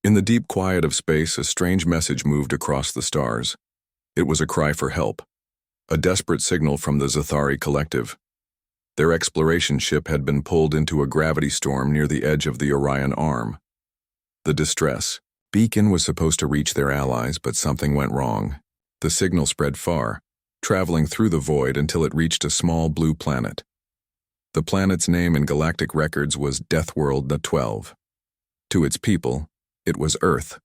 In the deep quiet of space, a strange message moved across the stars. It was a cry for help, a desperate signal from the Zathari Collective. Their exploration ship had been pulled into a gravity storm near the edge of the Orion Arm. The distress beacon was supposed to reach their allies, but something went wrong. The signal spread far, traveling through the void until it reached a small blue planet. The planet's name in galactic records was Deathworld 12. To its people, it was Earth.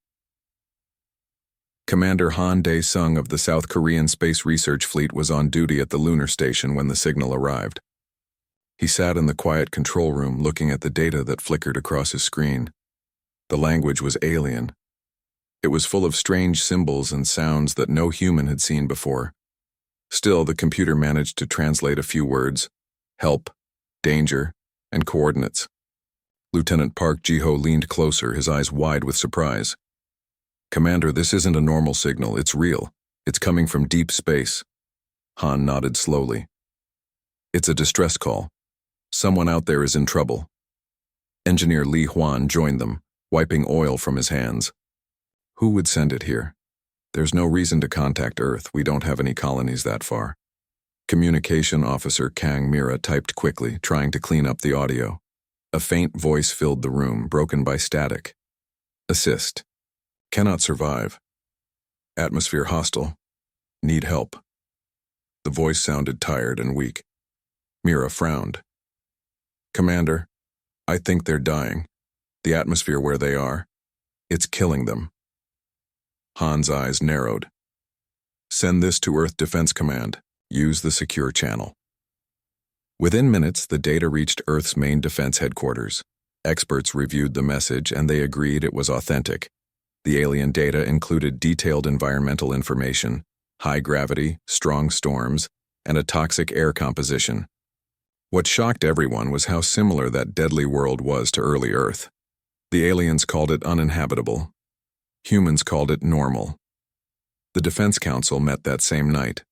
Commander Han Dae-sung of the South Korean Space Research Fleet was on duty at the lunar station when the signal arrived. He sat in the quiet control room looking at the data that flickered across his screen. The language was alien. It was full of strange symbols and sounds that no human had seen before. Still, the computer managed to translate a few words: help, danger, and coordinates. Lieutenant Park Ji-ho leaned closer, his eyes wide with surprise. "Commander, this isn't a normal signal. It's real. It's coming from deep space." Han nodded slowly. "It's a distress call. Someone out there is in trouble." Engineer Li Huan joined them, wiping oil from his hands. "Who would send it here? There's no reason to contact Earth. We don't have any colonies that far." Communication Officer Kang Mira typed quickly, trying to clean up the audio. A faint voice filled the room, broken by static. "Assist. Cannot survive. Atmosphere hostile. Need help." The voice sounded tired and weak. Mira frowned. "Commander, I think they're dying. The atmosphere where they are, it's killing them." Han's eyes narrowed. "Send this to Earth Defense Command. Use the secure channel." Within minutes, the data reached Earth's main defense headquarters. Experts reviewed the message and they agreed it was authentic. The alien data included detailed environmental information, high gravity, strong storms, and a toxic air composition. What shocked everyone was how similar that deadly world was to early Earth. The aliens called it uninhabitable. Humans called it normal. The Defense Council met that same night.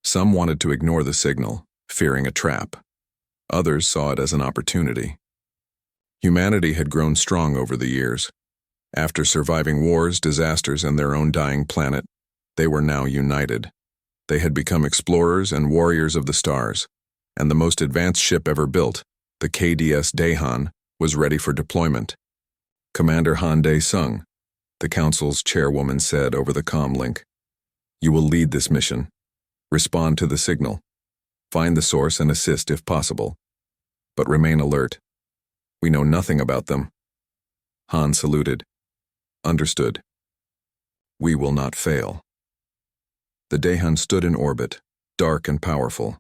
Some wanted to ignore the signal, fearing a trap. Others saw it as an opportunity. Humanity had grown strong over the years. After surviving wars, disasters, and their own dying planet, they were now united. They had become explorers and warriors of the stars, and the most advanced ship ever built, the KDS Daehan, was ready for deployment. Commander Han Dae-sung, the Council's chairwoman said over the comm link, "You will lead this mission. Respond to the signal. Find the source and assist if possible. But remain alert. We know nothing about them." Han saluted. "Understood. We will not fail." The Daehan stood in orbit, dark and powerful.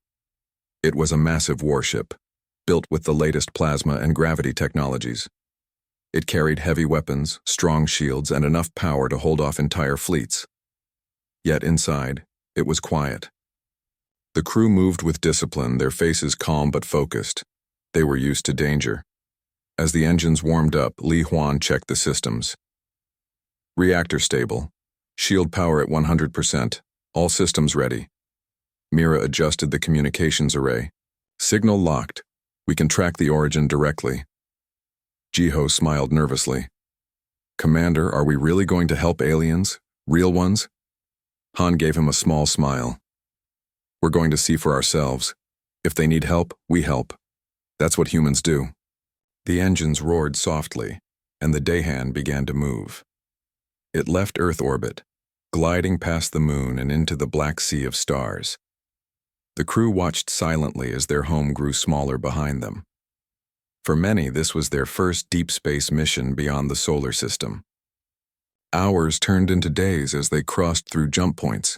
It was a massive warship, built with the latest plasma and gravity technologies. It carried heavy weapons, strong shields, and enough power to hold off entire fleets. Yet inside, it was quiet. The crew moved with discipline, their faces calm but focused. They were used to danger. As the engines warmed up, Li Huan checked the systems. "Reactor stable. Shield power at 100%. All systems ready." Mira adjusted the communications array. "Signal locked. We can track the origin directly." Ji-ho smiled nervously. "Commander, are we really going to help aliens? Real ones?" Han gave him a small smile. "We're going to see for ourselves. If they need help, we help. That's what humans do." The engines roared softly, and the Daehan began to move. It left Earth orbit, gliding past the moon and into the black sea of stars. The crew watched silently as their home grew smaller behind them. For many, this was their first deep space mission beyond the solar system. Hours turned into days as they crossed through jump points.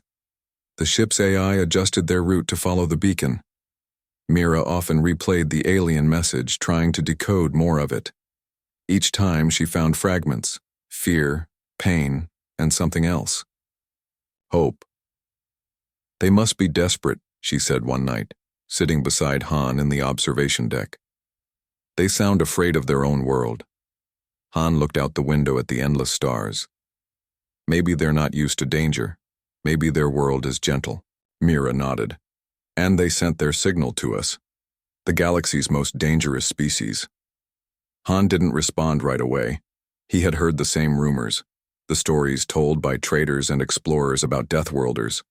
The ship's AI adjusted their route to follow the beacon. Mira often replayed the alien message, trying to decode more of it. Each time she found fragments: fear, pain, and something else. Hope. "They must be desperate," she said one night, sitting beside Han in the observation deck. "They sound afraid of their own world." Han looked out the window at the endless stars. "Maybe they're not used to danger. Maybe their world is gentle." Mira nodded. "And they sent their signal to us. The galaxy's most dangerous species." Han didn't respond right away. He had heard the same rumors, the stories told by traders and explorers about Deathworlders.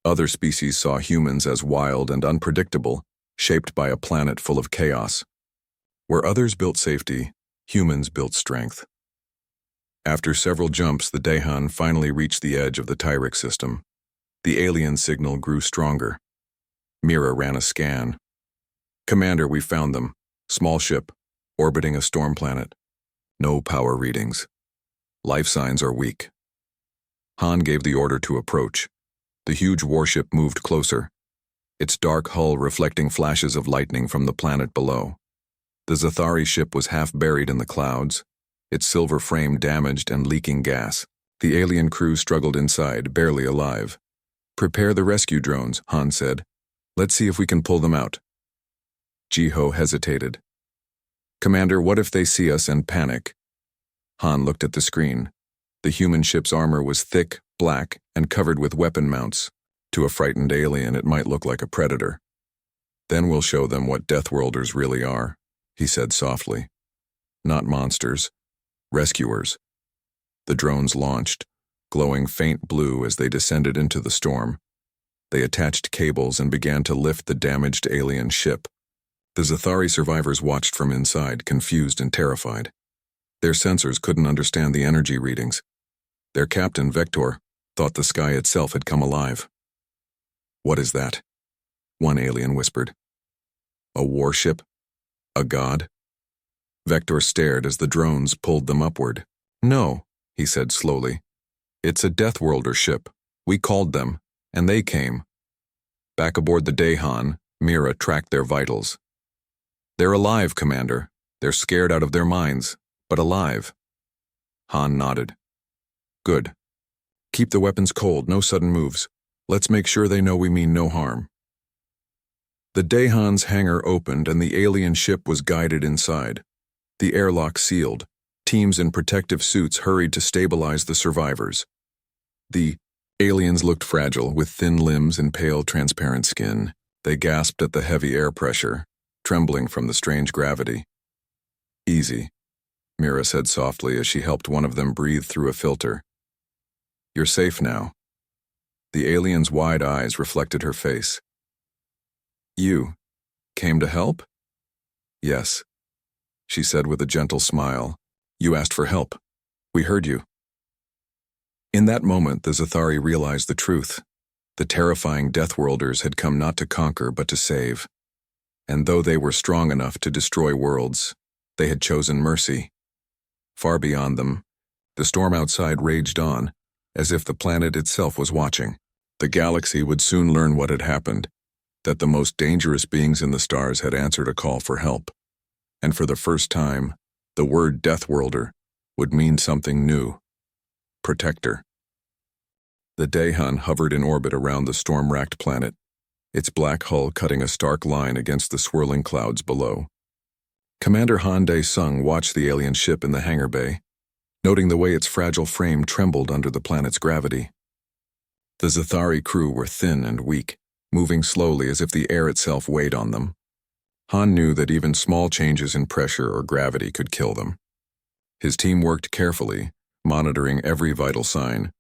Other species saw humans as wild and unpredictable, shaped by a planet full of chaos. Where others built safety, humans built strength. After several jumps, the Dahan finally reached the edge of the Tyrek system. The alien signal grew stronger. Mira ran a scan. "Commander, we found them. Small ship, orbiting a storm planet. No power readings. Life signs are weak." Han gave the order to approach. The huge warship moved closer, its dark hull reflecting flashes of lightning from the planet below. The Zathari ship was half buried in the clouds, its silver frame damaged and leaking gas. The alien crew struggled inside, barely alive. "Prepare the rescue drones," Han said. "Let's see if we can pull them out." Ji-Ho hesitated. "Commander, what if they see us and panic?" Han looked at the screen. The human ship's armor was thick, black, and covered with weapon mounts. To a frightened alien, it might look like a predator. "Then we'll show them what Deathworlders really are," he said softly. "Not monsters, rescuers." The drones launched, glowing faint blue as they descended into the storm. They attached cables and began to lift the damaged alien ship. The Zathari survivors watched from inside, confused and terrified. Their sensors couldn't understand the energy readings. Their captain, Vector, thought the sky itself had come alive. "What is that?" one alien whispered. "A warship? A god?" Vector stared as the drones pulled them upward. "No," he said slowly. "It's a Deathworlder ship. We called them, and they came." Back aboard the Dahan, Mira tracked their vitals. "They're alive, Commander. They're scared out of their minds, but alive." Han nodded. "Good. Keep the weapons cold, no sudden moves. Let's make sure they know we mean no harm." The Dahan's hangar opened and the alien ship was guided inside. The airlock sealed. Teams in protective suits hurried to stabilize the survivors. The aliens looked fragile, with thin limbs and pale, transparent skin. They gasped at the heavy air pressure, trembling from the strange gravity. "Easy," Mira said softly as she helped one of them breathe through a filter. "You're safe now." The alien's wide eyes reflected her face. "You came to help?" "Yes," she said with a gentle smile. "You asked for help. We heard you." In that moment, the Zathari realized the truth. The terrifying Deathworlders had come not to conquer but to save. And though they were strong enough to destroy worlds, they had chosen mercy. Far beyond them, the storm outside raged on, as if the planet itself was watching. The galaxy would soon learn what had happened, that the most dangerous beings in the stars had answered a call for help. And for the first time, the word Deathworlder would mean something new. Protector. The Dahan hovered in orbit around the storm-racked planet, its black hull cutting a stark line against the swirling clouds below. Commander Han Dae-sung watched the alien ship in the hangar bay, noting the way its fragile frame trembled under the planet's gravity. The Zathari crew were thin and weak, moving slowly as if the air itself weighed on them. Han knew that even small changes in pressure or gravity could kill them. His team worked carefully, monitoring every vital sign.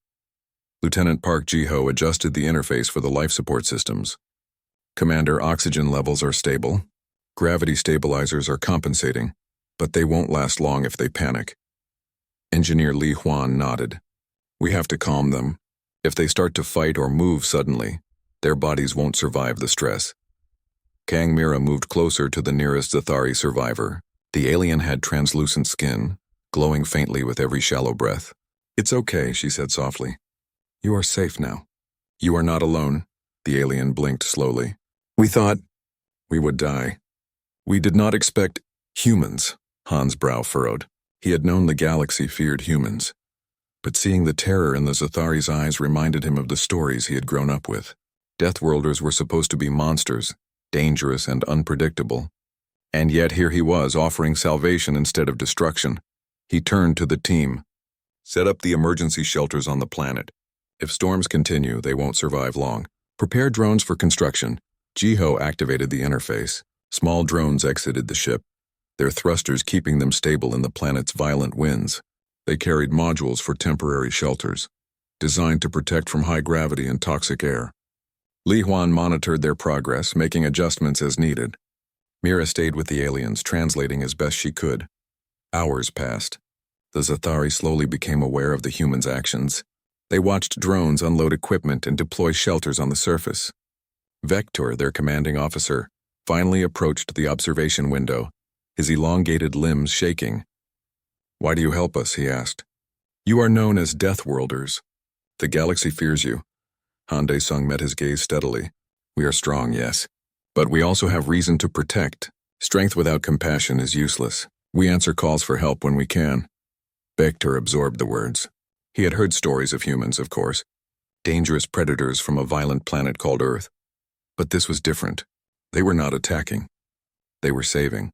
Lieutenant Park Ji-Ho adjusted the interface for the life support systems. "Commander, oxygen levels are stable. Gravity stabilizers are compensating, but they won't last long if they panic." Engineer Li Huan nodded. "We have to calm them. If they start to fight or move suddenly, their bodies won't survive the stress." Kang Mira moved closer to the nearest Zathari survivor. The alien had translucent skin, glowing faintly with every shallow breath. "It's okay," she said softly. "You are safe now. You are not alone." The alien blinked slowly. "We thought we would die. We did not expect humans." Han's brow furrowed. He had known the galaxy feared humans, but seeing the terror in the Zathari's eyes reminded him of the stories he had grown up with. Deathworlders were supposed to be monsters, dangerous and unpredictable. And yet here he was, offering salvation instead of destruction. He turned to the team. "Set up the emergency shelters on the planet. If storms continue, they won't survive long. Prepare drones for construction." Ji-Ho activated the interface. Small drones exited the ship, their thrusters keeping them stable in the planet's violent winds. They carried modules for temporary shelters, designed to protect from high gravity and toxic air. Li Huan monitored their progress, making adjustments as needed. Mira stayed with the aliens, translating as best she could. Hours passed. The Zathari slowly became aware of the humans' actions. They watched drones unload equipment and deploy shelters on the surface. Vector, their commanding officer, finally approached the observation window, his elongated limbs shaking. "Why do you help us?" he asked. "You are known as Deathworlders. The galaxy fears you." Han Dae-sung met his gaze steadily. "We are strong, yes. But we also have reason to protect. Strength without compassion is useless. We answer calls for help when we can." Vector absorbed the words. He had heard stories of humans, of course. Dangerous predators from a violent planet called Earth. But this was different. They were not attacking. They were saving.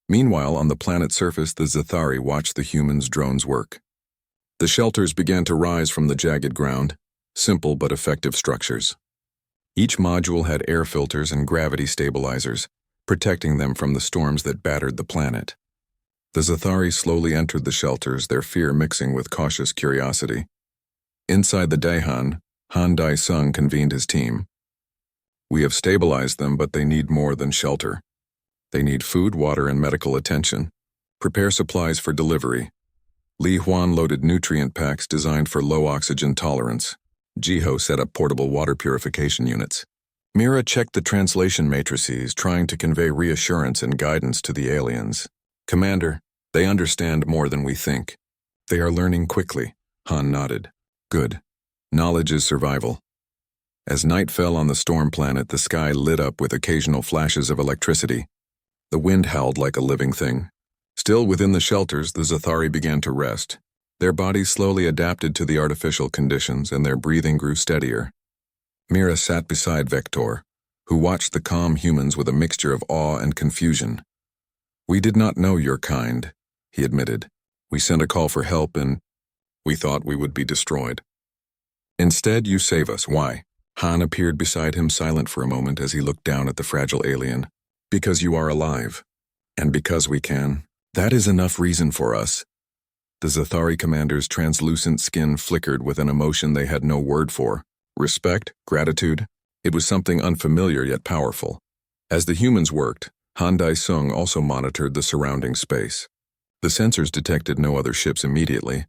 Meanwhile, on the planet's surface, the Zathari watched the humans' drones work. The shelters began to rise from the jagged ground, simple but effective structures. Each module had air filters and gravity stabilizers, protecting them from the storms that battered the planet. The Zathari slowly entered the shelters, their fear mixing with cautious curiosity. Inside the Daehan, Han Dae-sung convened his team. "We have stabilized them, but they need more than shelter. They need food, water, and medical attention. Prepare supplies for delivery." Li Huan loaded nutrient packs designed for low oxygen tolerance. Jiho set up portable water purification units. Mira checked the translation matrices, trying to convey reassurance and guidance to the aliens. "Commander, they understand more than we think. They are learning quickly." Han nodded. "Good. Knowledge is survival." As night fell on the storm planet, the sky lit up with occasional flashes of electricity. The wind howled like a living thing. Still within the shelters, the Zathari began to rest. Their bodies slowly adapted to the artificial conditions, and their breathing grew steadier. Mira sat beside Vector, who watched the calm humans with a mixture of awe and confusion. "We did not know your kind," he admitted. "We sent a call for help and we thought we would be destroyed. Instead, you save us. Why?" Han appeared beside him, silent for a moment as he looked down at the fragile alien. "Because you are alive. And because we can. That is enough reason for us." The Zathari commander's translucent skin flickered with an emotion they had no word for. Respect, gratitude. It was something unfamiliar yet powerful. As the humans worked, Han Dae-sung also monitored the surrounding space. The sensors detected no other ships immediately,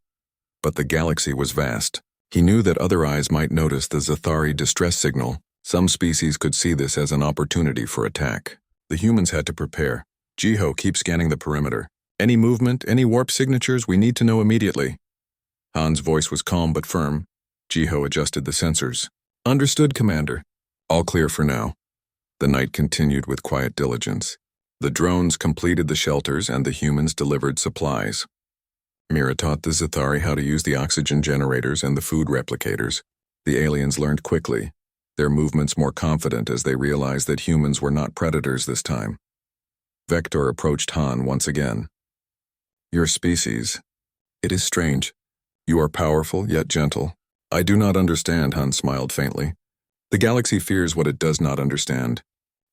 but the galaxy was vast. He knew that other eyes might notice the Zathari distress signal. Some species could see this as an opportunity for attack. The humans had to prepare. "Jiho, keep scanning the perimeter. Any movement, any warp signatures, we need to know immediately." Han's voice was calm but firm. Jiho adjusted the sensors. "Understood, Commander." "All clear for now." The night continued with quiet diligence. The drones completed the shelters and the humans delivered supplies. Mira taught the Zathari how to use the oxygen generators and the food replicators. The aliens learned quickly, their movements more confident as they realized that humans were not predators this time. Vector approached Han once again. "Your species. It is strange. You are powerful yet gentle." "I do not understand," Han smiled faintly. "The galaxy fears what it does not understand.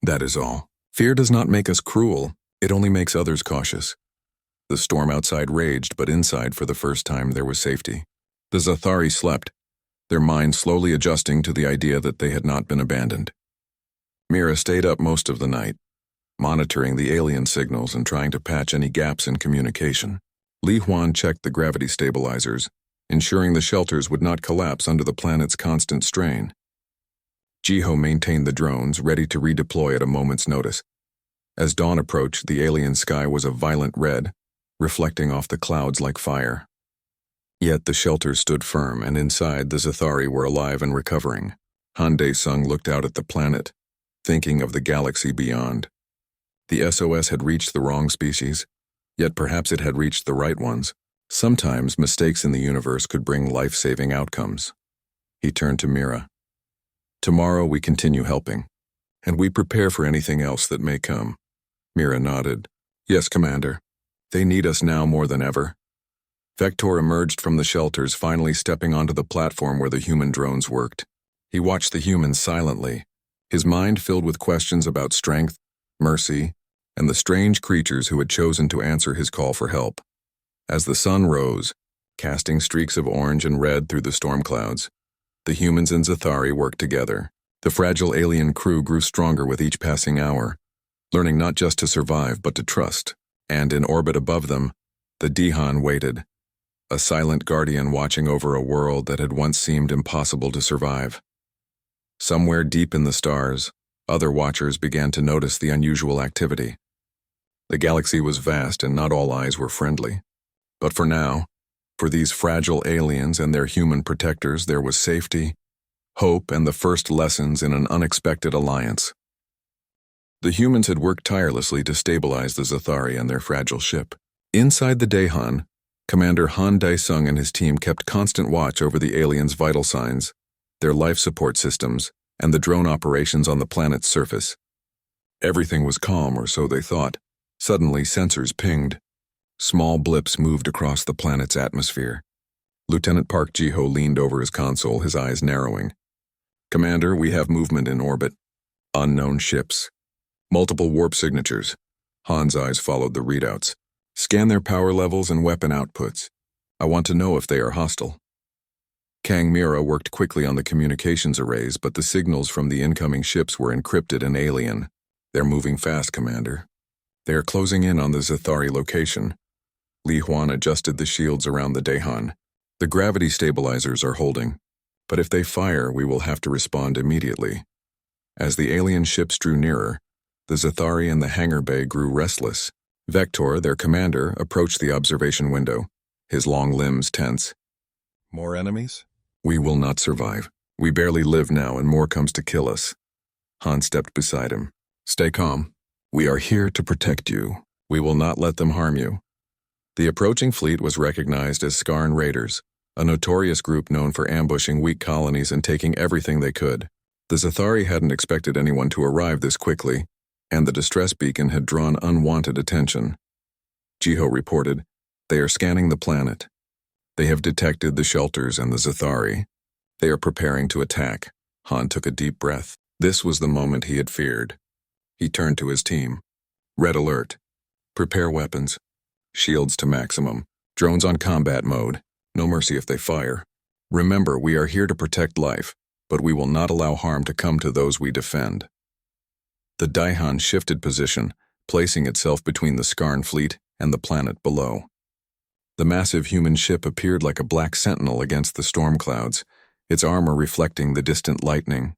That is all. Fear does not make us cruel, it only makes others cautious." The storm outside raged, but inside, for the first time, there was safety. The Zathari slept, their minds slowly adjusting to the idea that they had not been abandoned. Mira stayed up most of the night, monitoring the alien signals and trying to patch any gaps in communication. Li Huan checked the gravity stabilizers, ensuring the shelters would not collapse under the planet's constant strain. Jiho maintained the drones, ready to redeploy at a moment's notice. As dawn approached, the alien sky was a violent red, reflecting off the clouds like fire. Yet the shelters stood firm, and inside the Zathari were alive and recovering. Han Dae-sung looked out at the planet, thinking of the galaxy beyond. The SOS had reached the wrong species, yet perhaps it had reached the right ones. Sometimes mistakes in the universe could bring life-saving outcomes. He turned to Mira. "Tomorrow we continue helping, and we prepare for anything else that may come." Mira nodded. "Yes, Commander. They need us now more than ever." Vector emerged from the shelters, finally stepping onto the platform where the human drones worked. He watched the humans silently, his mind filled with questions about strength, mercy, and the strange creatures who had chosen to answer his call for help. As the sun rose, casting streaks of orange and red through the storm clouds, the humans and Zathari worked together. The fragile alien crew grew stronger with each passing hour, learning not just to survive but to trust. And in orbit above them, the Dihan waited, a silent guardian watching over a world that had once seemed impossible to survive. Somewhere deep in the stars, other watchers began to notice the unusual activity. The galaxy was vast and not all eyes were friendly. But for now, for these fragile aliens and their human protectors, there was safety, hope, and the first lessons in an unexpected alliance. The humans had worked tirelessly to stabilize the Zathari and their fragile ship. Inside the Daehan, Commander Han Daesung and his team kept constant watch over the aliens' vital signs, their life support systems, and the drone operations on the planet's surface. Everything was calm, or so they thought. Suddenly, sensors pinged. Small blips moved across the planet's atmosphere. Lieutenant Park Ji-ho leaned over his console, his eyes narrowing. "Commander, we have movement in orbit. Unknown ships. Multiple warp signatures." Han's eyes followed the readouts. "Scan their power levels and weapon outputs. I want to know if they are hostile." Kang Mira worked quickly on the communications arrays, but the signals from the incoming ships were encrypted and alien. "They're moving fast, Commander. They are closing in on the Zathari location." Li Huan adjusted the shields around the Daehan. "The gravity stabilizers are holding, but if they fire, we will have to respond immediately." As the alien ships drew nearer, the Zathari in the hangar bay grew restless. Vector, their commander, approached the observation window, his long limbs tense. "More enemies? We will not survive. We barely live now and more comes to kill us." Han stepped beside him. "Stay calm. We are here to protect you. We will not let them harm you." The approaching fleet was recognized as Skarn Raiders, a notorious group known for ambushing weak colonies and taking everything they could. The Zathari hadn't expected anyone to arrive this quickly, and the distress beacon had drawn unwanted attention. Ji-ho reported, "They are scanning the planet. They have detected the shelters and the Zathari. They are preparing to attack." Han took a deep breath. This was the moment he had feared. He turned to his team. "Red alert. Prepare weapons. Shields to maximum. Drones on combat mode. No mercy if they fire. Remember, we are here to protect life, but we will not allow harm to come to those we defend." The Daehan shifted position, placing itself between the Skarn fleet and the planet below. The massive human ship appeared like a black sentinel against the storm clouds, its armor reflecting the distant lightning.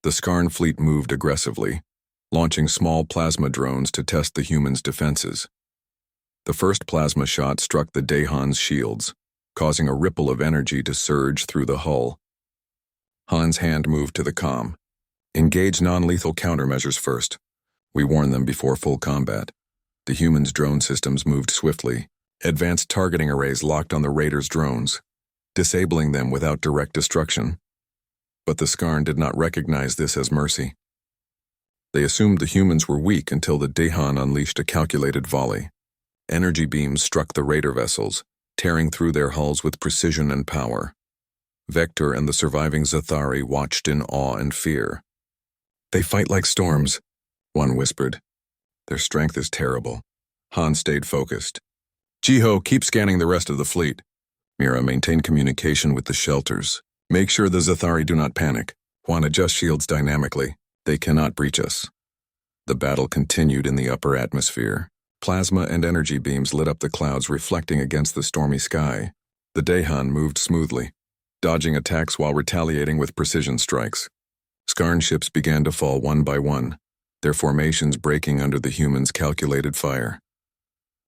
The Skarn fleet moved aggressively, launching small plasma drones to test the humans' defenses. The first plasma shot struck the Daehan's shields, causing a ripple of energy to surge through the hull. Han's hand moved to the comm. "Engage non-lethal countermeasures first. We warned them before full combat." The humans' drone systems moved swiftly. Advanced targeting arrays locked on the Raiders' drones, disabling them without direct destruction. But the Skarn did not recognize this as mercy. They assumed the humans were weak until the Daehan unleashed a calculated volley. Energy beams struck the Raider vessels, tearing through their hulls with precision and power. Vector and the surviving Zathari watched in awe and fear. "They fight like storms," one whispered. "Their strength is terrible." Han stayed focused. "Ji-ho, keep scanning the rest of the fleet." Mira, maintain communication with the shelters. "Make sure the Zathari do not panic. Juan, adjust shields dynamically. They cannot breach us." The battle continued in the upper atmosphere. Plasma and energy beams lit up the clouds, reflecting against the stormy sky. The Daehan moved smoothly, dodging attacks while retaliating with precision strikes. Skarn ships began to fall one by one, their formations breaking under the humans' calculated fire.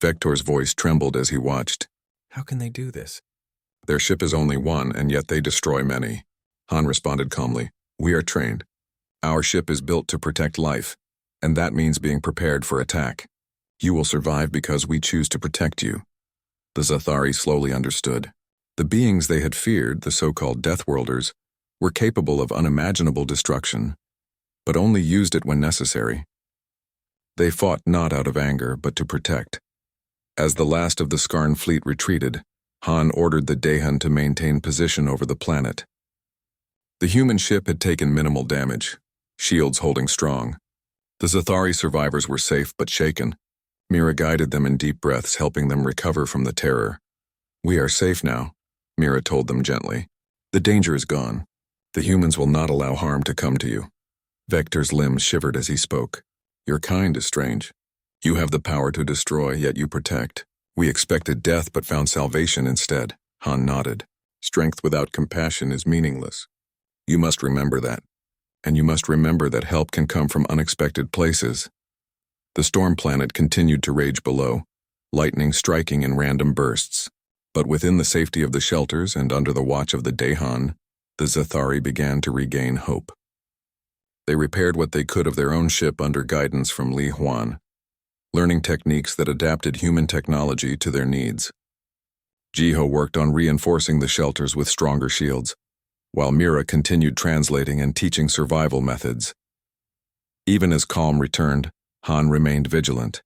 Vector's voice trembled as he watched. "How can they do this?" "Their ship is only one, and yet they destroy many." Han responded calmly. "We are trained. Our ship is built to protect life, and that means being prepared for attack. You will survive because we choose to protect you." The Zathari slowly understood. The beings they had feared, the so-called Deathworlders, were capable of unimaginable destruction, but only used it when necessary. They fought not out of anger, but to protect. As the last of the Skarn fleet retreated, Han ordered the Daehan to maintain position over the planet. The human ship had taken minimal damage, shields holding strong. The Zathari survivors were safe but shaken. Mira guided them in deep breaths, helping them recover from the terror. "We are safe now," Mira told them gently. "The danger is gone. The humans will not allow harm to come to you." Vector's limbs shivered as he spoke. "Your kind is strange. You have the power to destroy, yet you protect. We expected death but found salvation instead." Han nodded. "Strength without compassion is meaningless. You must remember that. And you must remember that help can come from unexpected places." The storm planet continued to rage below, lightning striking in random bursts. But within the safety of the shelters and under the watch of the Dahan, the Zathari began to regain hope. They repaired what they could of their own ship under guidance from Li Huan, learning techniques that adapted human technology to their needs. Jiho worked on reinforcing the shelters with stronger shields, while Mira continued translating and teaching survival methods. Even as calm returned, Han remained vigilant.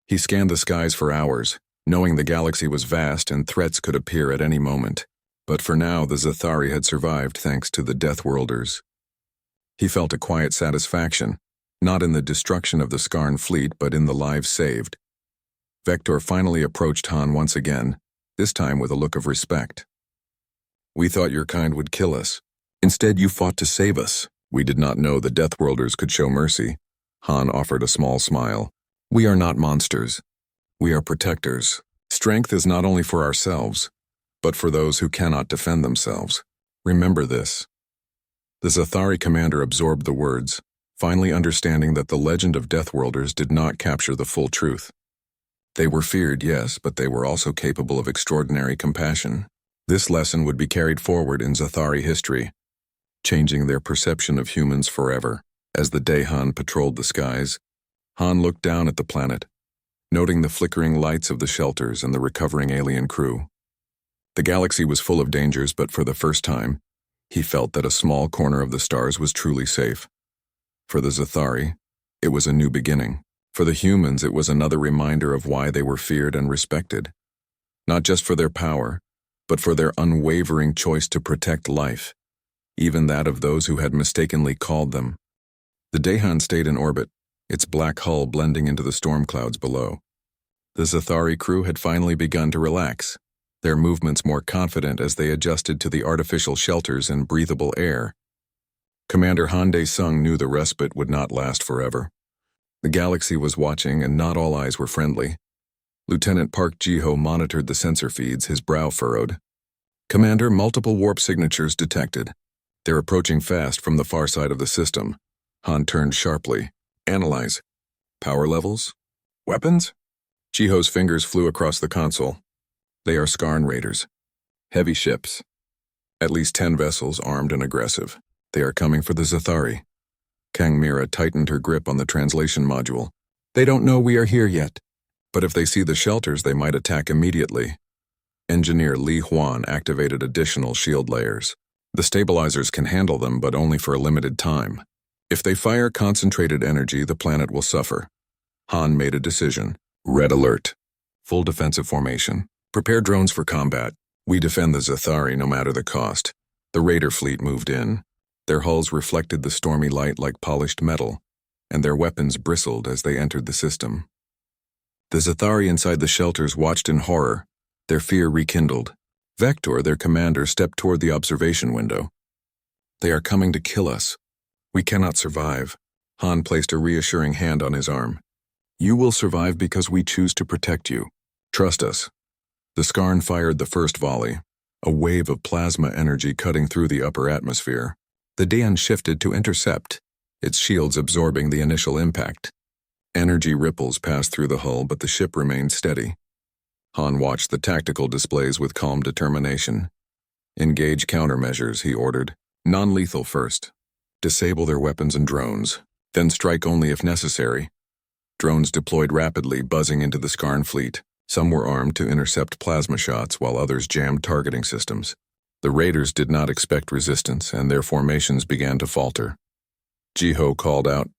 He scanned the skies for hours, knowing the galaxy was vast and threats could appear at any moment. But for now, the Zathari had survived thanks to the Deathworlders. He felt a quiet satisfaction, not in the destruction of the Skarn fleet, but in the lives saved. Vector finally approached Han once again, this time with a look of respect. "We thought your kind would kill us. Instead, you fought to save us. We did not know the Deathworlders could show mercy." Han offered a small smile. "We are not monsters. We are protectors. Strength is not only for ourselves, but for those who cannot defend themselves. Remember this." The Zathari commander absorbed the words, finally understanding that the legend of Deathworlders did not capture the full truth. They were feared, yes, but they were also capable of extraordinary compassion. This lesson would be carried forward in Zathari history, changing their perception of humans forever. As the Dahan patrolled the skies, Han looked down at the planet, noting the flickering lights of the shelters and the recovering alien crew. The galaxy was full of dangers, but for the first time, he felt that a small corner of the stars was truly safe. For the Zathari, it was a new beginning. For the humans, it was another reminder of why they were feared and respected. Not just for their power, but for their unwavering choice to protect life, even that of those who had mistakenly called them. The Dahan stayed in orbit, its black hull blending into the storm clouds below. The Zathari crew had finally begun to relax, their movements more confident as they adjusted to the artificial shelters and breathable air. Commander Han Dae-sung knew the respite would not last forever. The galaxy was watching, and not all eyes were friendly. Lieutenant Park Ji-ho monitored the sensor feeds, his brow furrowed. "Commander, multiple warp signatures detected. They're approaching fast from the far side of the system." Han turned sharply. "Analyze. Power levels? Weapons?" Ji-ho's fingers flew across the console. "They are Skarn raiders. Heavy ships. At least 10 vessels armed and aggressive. They are coming for the Zathari." Kang Mira tightened her grip on the translation module. "They don't know we are here yet. But if they see the shelters, they might attack immediately." Engineer Li Huan activated additional shield layers. "The stabilizers can handle them, but only for a limited time. If they fire concentrated energy, the planet will suffer." Han made a decision. "Red alert. Full defensive formation. Prepare drones for combat. We defend the Zathari no matter the cost." The raider fleet moved in. Their hulls reflected the stormy light like polished metal, and their weapons bristled as they entered the system. The Zathari inside the shelters watched in horror, their fear rekindled. Vector, their commander, stepped toward the observation window. "They are coming to kill us. We cannot survive." Han placed a reassuring hand on his arm. "You will survive because we choose to protect you. Trust us." The Skarn fired the first volley, a wave of plasma energy cutting through the upper atmosphere. The Daeon shifted to intercept, its shields absorbing the initial impact. Energy ripples passed through the hull, but the ship remained steady. Han watched the tactical displays with calm determination. "Engage countermeasures," he ordered. "Non-lethal first. Disable their weapons and drones, then strike only if necessary." Drones deployed rapidly, buzzing into the Skarn fleet. Some were armed to intercept plasma shots, while others jammed targeting systems. The raiders did not expect resistance, and their formations began to falter. Ji-ho called out,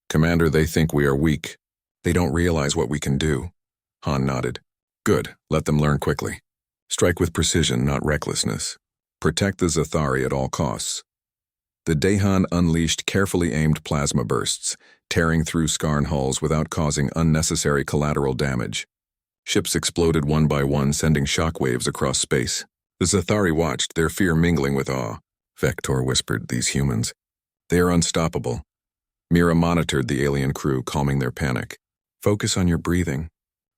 "Commander, they think we are weak. They don't realize what we can do." Han nodded. "Good, let them learn quickly. Strike with precision, not recklessness. Protect the Zathari at all costs." The Dahan unleashed carefully aimed plasma bursts, tearing through skarn hulls without causing unnecessary collateral damage. Ships exploded one by one, sending shockwaves across space. The Zathari watched, their fear mingling with awe. Vector whispered, "These humans. They are unstoppable." Mira monitored the alien crew, calming their panic. "Focus on your breathing.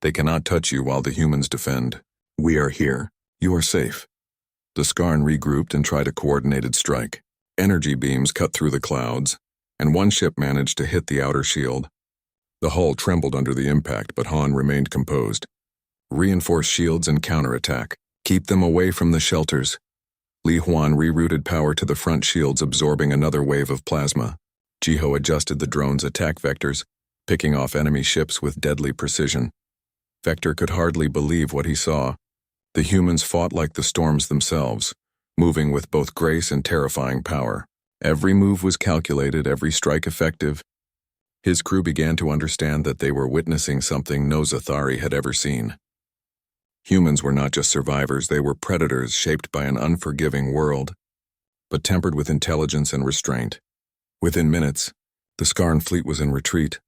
They cannot touch you while the humans defend. We are here. You are safe." The Skarn regrouped and tried a coordinated strike. Energy beams cut through the clouds, and one ship managed to hit the outer shield. The hull trembled under the impact, but Han remained composed. "Reinforce shields and counterattack. Keep them away from the shelters." Li Huan rerouted power to the front shields, absorbing another wave of plasma. Jiho adjusted the drone's attack vectors, picking off enemy ships with deadly precision. Vector could hardly believe what he saw. The humans fought like the storms themselves, moving with both grace and terrifying power. Every move was calculated, every strike effective. His crew began to understand that they were witnessing something no Zathari had ever seen. Humans were not just survivors, they were predators shaped by an unforgiving world, but tempered with intelligence and restraint. Within minutes, the Skarn fleet was in retreat,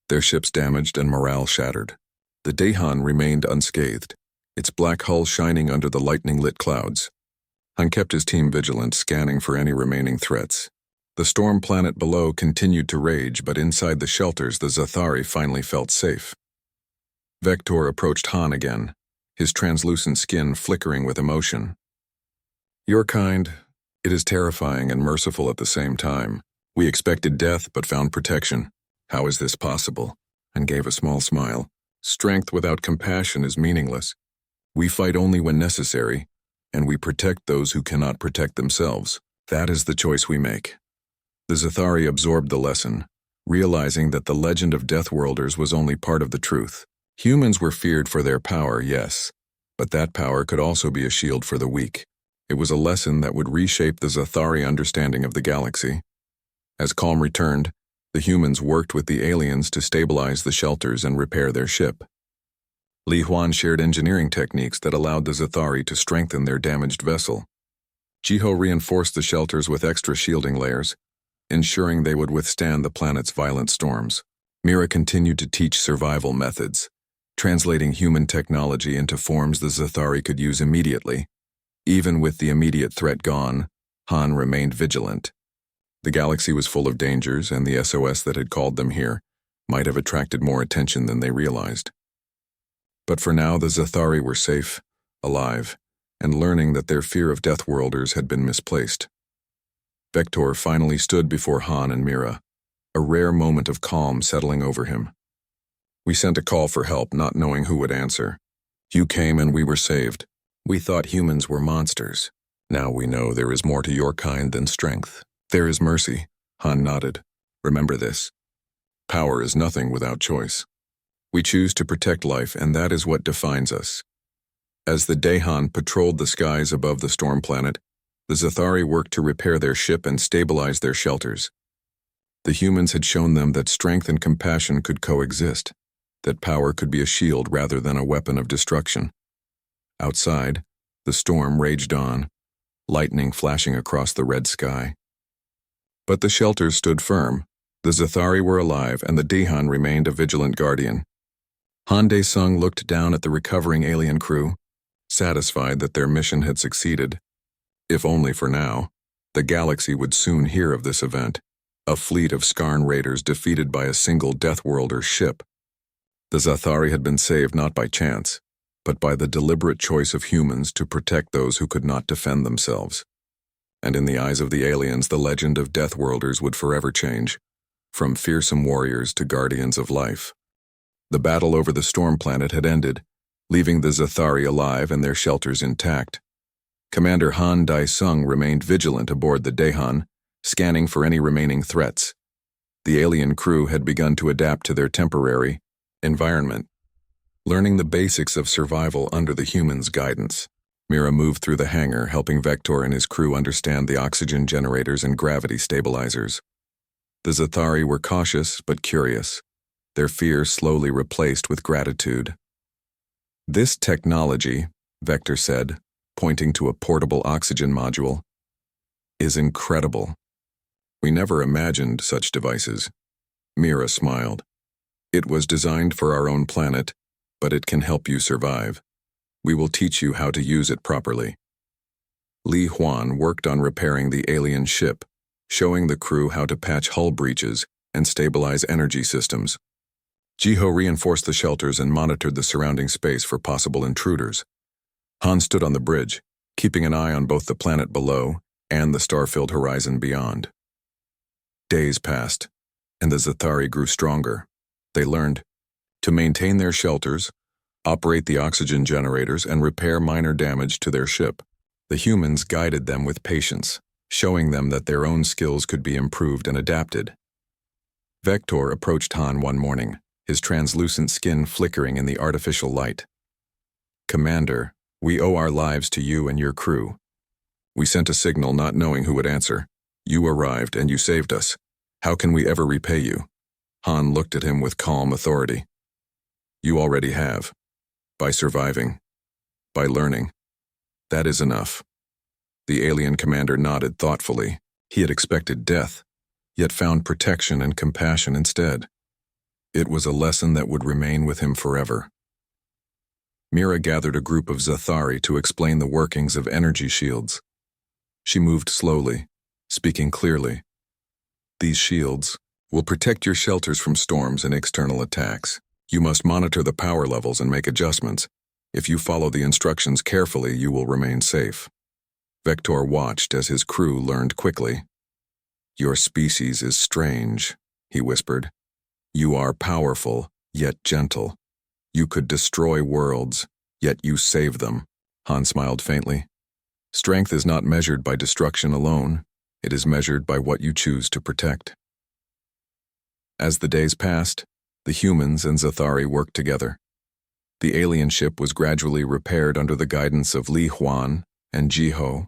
their ships damaged and morale shattered. The Dahan remained unscathed, its black hull shining under the lightning-lit clouds. Han kept his team vigilant, scanning for any remaining threats. The storm planet below continued to rage, but inside the shelters the Zathari finally felt safe. Vector approached Han again, his translucent skin flickering with emotion. "Your kind, it is terrifying and merciful at the same time. We expected death but found protection. How is this possible?" And gave a small smile. "Strength without compassion is meaningless. We fight only when necessary, and we protect those who cannot protect themselves. That is the choice we make." The Zathari absorbed the lesson, realizing that the legend of Deathworlders was only part of the truth. Humans were feared for their power, yes, but that power could also be a shield for the weak. It was a lesson that would reshape the Zathari understanding of the galaxy. As calm returned, the humans worked with the aliens to stabilize the shelters and repair their ship. Li Huan shared engineering techniques that allowed the Zathari to strengthen their damaged vessel. Jiho reinforced the shelters with extra shielding layers, ensuring they would withstand the planet's violent storms. Mira continued to teach survival methods, translating human technology into forms the Zathari could use immediately. Even with the immediate threat gone, Han remained vigilant. The galaxy was full of dangers, and the SOS that had called them here might have attracted more attention than they realized. But for now, the Zathari were safe, alive, and learning that their fear of Deathworlders had been misplaced. Vector finally stood before Han and Mira, a rare moment of calm settling over him. "We sent a call for help, not knowing who would answer. You came and we were saved. We thought humans were monsters. Now we know there is more to your kind than strength. There is mercy." Han nodded. "Remember this. Power is nothing without choice. We choose to protect life, and that is what defines us." As the Dahan patrolled the skies above the storm planet, the Zathari worked to repair their ship and stabilize their shelters. The humans had shown them that strength and compassion could coexist, that power could be a shield rather than a weapon of destruction. Outside, the storm raged on, lightning flashing across the red sky. But the shelters stood firm. The Zathari were alive, and the Dahan remained a vigilant guardian. Han Dae-sung looked down at the recovering alien crew, satisfied that their mission had succeeded. If only for now. The galaxy would soon hear of this event, a fleet of Skarn raiders defeated by a single Deathworlder ship. The Zathari had been saved not by chance, but by the deliberate choice of humans to protect those who could not defend themselves. And in the eyes of the aliens, the legend of Deathworlders would forever change, from fearsome warriors to guardians of life. The battle over the storm planet had ended, leaving the Zathari alive and their shelters intact. Commander Han Dae-sung remained vigilant aboard the Dahan, scanning for any remaining threats. The alien crew had begun to adapt to their temporary environment, learning the basics of survival under the humans' guidance. Mira moved through the hangar, helping Vector and his crew understand the oxygen generators and gravity stabilizers. The Zathari were cautious but curious, their fear slowly replaced with gratitude. "This technology," Vector said, pointing to a portable oxygen module, "is incredible. We never imagined such devices. Mira smiled. It was designed for our own planet, but it can help you survive. We will teach you how to use it properly. Li Huan worked on repairing the alien ship, showing the crew how to patch hull breaches and stabilize energy systems. Jiho reinforced the shelters and monitored the surrounding space for possible intruders. Han stood on the bridge, keeping an eye on both the planet below and the star-filled horizon beyond. Days passed, and the Zathari grew stronger. They learned to maintain their shelters, operate the oxygen generators, and repair minor damage to their ship. The humans guided them with patience, showing them that their own skills could be improved and adapted. Vector approached Han one morning, his translucent skin flickering in the artificial light. "Commander, we owe our lives to you and your crew. We sent a signal not knowing who would answer. You arrived and you saved us. How can we ever repay you?" Han looked at him with calm authority. "You already have. By surviving. By learning. That is enough." The alien commander nodded thoughtfully. He had expected death, yet found protection and compassion instead. It was a lesson that would remain with him forever. Mira gathered a group of Zathari to explain the workings of energy shields. She moved slowly, speaking clearly. "These shields will protect your shelters from storms and external attacks. You must monitor the power levels and make adjustments. If you follow the instructions carefully, you will remain safe." Vector watched as his crew learned quickly. "Your species is strange," he whispered. "You are powerful, yet gentle. You could destroy worlds, yet you save them." Han smiled faintly. "Strength is not measured by destruction alone. It is measured by what you choose to protect." As the days passed, the humans and Zathari worked together. The alien ship was gradually repaired under the guidance of Li Huan and Jiho.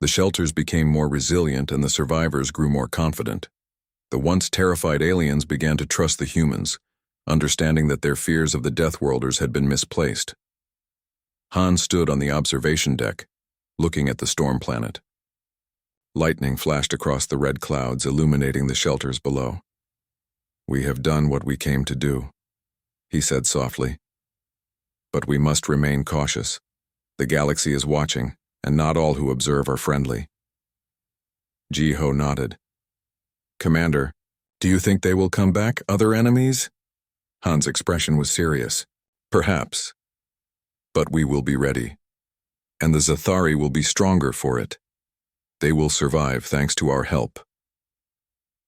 The shelters became more resilient and the survivors grew more confident. The once terrified aliens began to trust the humans, understanding that their fears of the Deathworlders had been misplaced. Han stood on the observation deck, looking at the storm planet. Lightning flashed across the red clouds, illuminating the shelters below. "We have done what we came to do," he said softly. "But we must remain cautious. The galaxy is watching, and not all who observe are friendly." Jiho nodded. "Commander, do you think they will come back, other enemies?" Han's expression was serious. "Perhaps. But we will be ready. And the Zathari will be stronger for it. They will survive thanks to our help."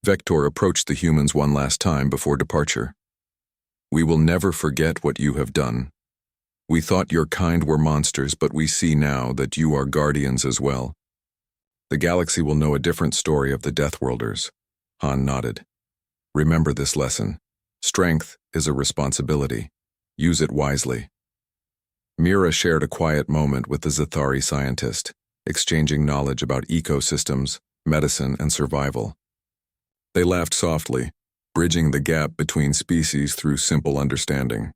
Vector approached the humans one last time before departure. "We will never forget what you have done. We thought your kind were monsters, but we see now that you are guardians as well. The galaxy will know a different story of the Deathworlders." Han nodded. "Remember this lesson. Strength is a responsibility. Use it wisely." Mira shared a quiet moment with the Zathari scientist, exchanging knowledge about ecosystems, medicine, and survival. They laughed softly, bridging the gap between species through simple understanding.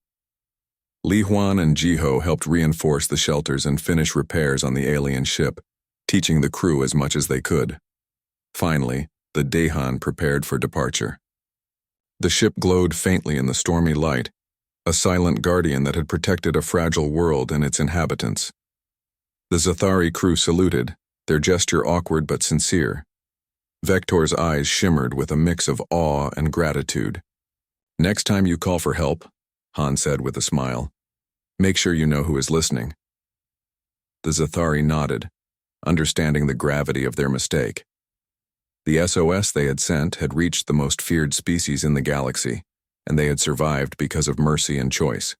Li Huan and Jiho helped reinforce the shelters and finish repairs on the alien ship, teaching the crew as much as they could. Finally, the Dahan prepared for departure. The ship glowed faintly in the stormy light, a silent guardian that had protected a fragile world and its inhabitants. The Zathari crew saluted, their gesture awkward but sincere. Vector's eyes shimmered with a mix of awe and gratitude. "Next time you call for help," Han said with a smile, "make sure you know who is listening." The Zathari nodded, understanding the gravity of their mistake. The SOS they had sent had reached the most feared species in the galaxy, and they had survived because of mercy and choice.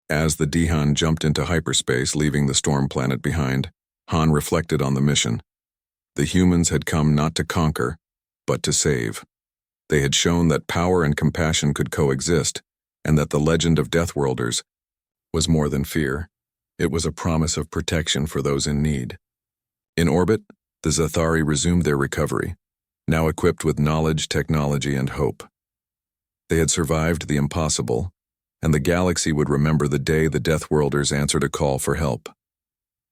As the Dahan jumped into hyperspace, leaving the storm planet behind, Han reflected on the mission. The humans had come not to conquer, but to save. They had shown that power and compassion could coexist, and that the legend of Deathworlders was more than fear. It was a promise of protection for those in need. In orbit, the Zathari resumed their recovery, now equipped with knowledge, technology, and hope. They had survived the impossible, and the galaxy would remember the day the Deathworlders answered a call for help.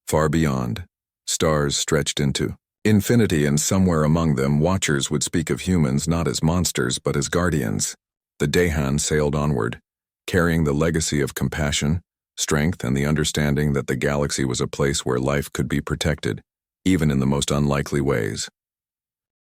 Far beyond, stars stretched into Infinity, and somewhere among them, watchers would speak of humans not as monsters but as guardians. The Dehan sailed onward, carrying the legacy of compassion, strength, and the understanding that the galaxy was a place where life could be protected, even in the most unlikely ways.